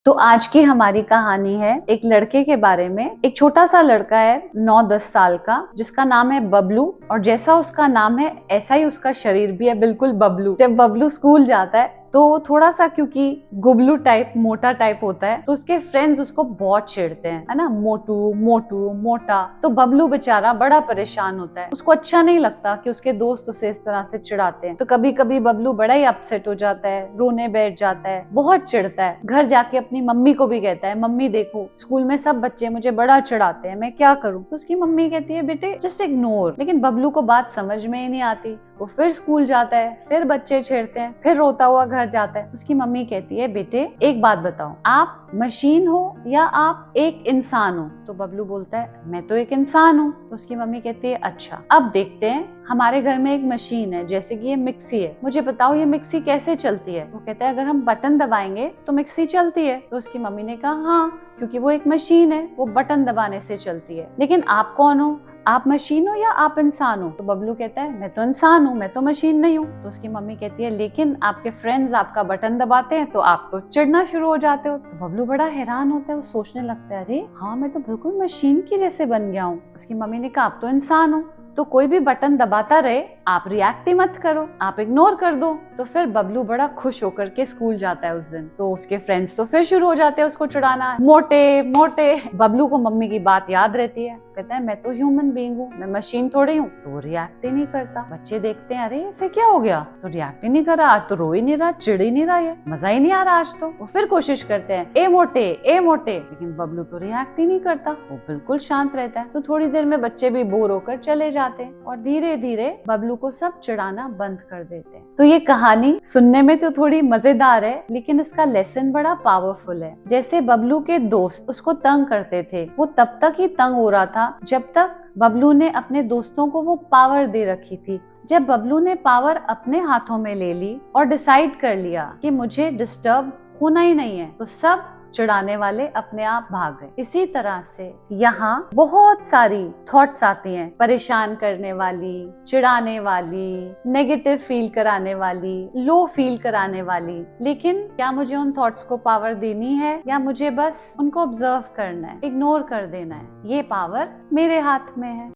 तो आज की हमारी कहानी है एक लड़के के बारे में। एक छोटा सा लड़का है 9-10 साल का, जिसका नाम है बबलू। और जैसा उसका नाम है ऐसा ही उसका शरीर भी है, बिल्कुल बबलू। जब बबलू स्कूल जाता है तो थोड़ा सा, क्योंकि गुबलू टाइप मोटा टाइप होता है, तो उसके फ्रेंड्स उसको बहुत चिढ़ते हैं, है ना, मोटू मोटू मोटा। तो बबलू बेचारा बड़ा परेशान होता है। उसको अच्छा नहीं लगता कि उसके दोस्त उसे इस तरह से चिढ़ाते हैं। तो कभी कभी बबलू बड़ा ही अपसेट हो जाता है, रोने बैठ जाता है, बहुत चिढ़ता है। घर जाके अपनी मम्मी को भी कहता है, मम्मी देखो स्कूल में सब बच्चे मुझे बड़ा चिढ़ाते हैं, मैं क्या करूं। तो उसकी मम्मी कहती है, बेटे जस्ट इग्नोर। लेकिन बबलू को बात समझ में ही नहीं आती। वो फिर स्कूल जाता है, फिर बच्चे छेड़ते हैं, फिर रोता हुआ घर जाता है। उसकी मम्मी कहती है, बेटे एक बात बताओ, आप मशीन हो या आप एक इंसान हो। तो बबलू बोलता है, मैं तो एक इंसान हूँ। तो उसकी मम्मी कहती है, अच्छा अब देखते हैं, हमारे घर में एक मशीन है, जैसे कि ये मिक्सी है, मुझे बताओ ये मिक्सी कैसे चलती है। वो कहता है, अगर हम बटन दबाएंगे तो मिक्सी चलती है। तो उसकी मम्मी ने कहा, हाँ, क्योंकि वो एक मशीन है, वो बटन दबाने से चलती है। लेकिन आप कौन हो, आप मशीन हो या आप इंसान हो। तो बबलू कहता है, मैं तो इंसान हूँ, मैं तो मशीन नहीं हूँ। तो उसकी मम्मी कहती है, लेकिन आपके फ्रेंड्स आपका बटन दबाते हैं तो आप तो चिढ़ना शुरू हो जाते हो। तो बबलू बड़ा हैरान होता है, वो सोचने लगता है, अरे हाँ, मैं तो बिल्कुल मशीन की जैसे बन गया हूँ। उसकी मम्मी ने कहा, आप तो इंसान हो, तो कोई भी बटन दबाता रहे, आप रिएक्ट ही मत करो, आप इग्नोर कर दो। तो फिर बबलू बड़ा खुश होकर के स्कूल जाता है उस दिन। तो उसके फ्रेंड्स तो फिर शुरू हो जाते हैं उसको चिढ़ाना, मोटे मोटे। बबलू को मम्मी की बात याद रहती है, कहता है, मैं तो ह्यूमन बीइंग हूँ, मैं मशीन थोड़ी हूँ। तो वो रिएक्ट ही नहीं करता। बच्चे देखते हैं, अरे इसे क्या हो गया, तो रिएक्ट ही नहीं कर रहा, आज तो रो ही नहीं रहा, चिढ़ ही नहीं रहा, ये मजा ही नहीं आ रहा आज तो। वो फिर कोशिश करते हैं, ए मोटे ए मोटे, लेकिन बबलू तो रिएक्ट ही नहीं करता, वो बिल्कुल शांत रहता है। तो थोड़ी देर में बच्चे भी बोर होकर चले जाते हैं और धीरे धीरे बबलू को सब चिढ़ाना बंद कर देते हैं। तो ये कहानी सुनने में तो थोड़ी मजेदार है, लेकिन इसका लेसन बड़ा पावरफुल है। जैसे बबलू के दोस्त उसको तंग करते थे, वो तब तक ही तंग हो रहा था जब तक बबलू ने अपने दोस्तों को वो पावर दे रखी थी। जब बबलू ने पावर अपने हाथों में ले ली और डिसाइड कर लिया कि मुझे डिस्टर्ब होना ही नहीं है, तो सब चिढ़ाने वाले अपने आप भाग गए। इसी तरह से यहाँ बहुत सारी थॉट्स आती हैं, परेशान करने वाली, चिढ़ाने वाली, नेगेटिव फील कराने वाली, लो फील कराने वाली। लेकिन क्या मुझे उन थॉट्स को पावर देनी है या मुझे बस उनको ऑब्जर्व करना है, इग्नोर कर देना है? ये पावर मेरे हाथ में है।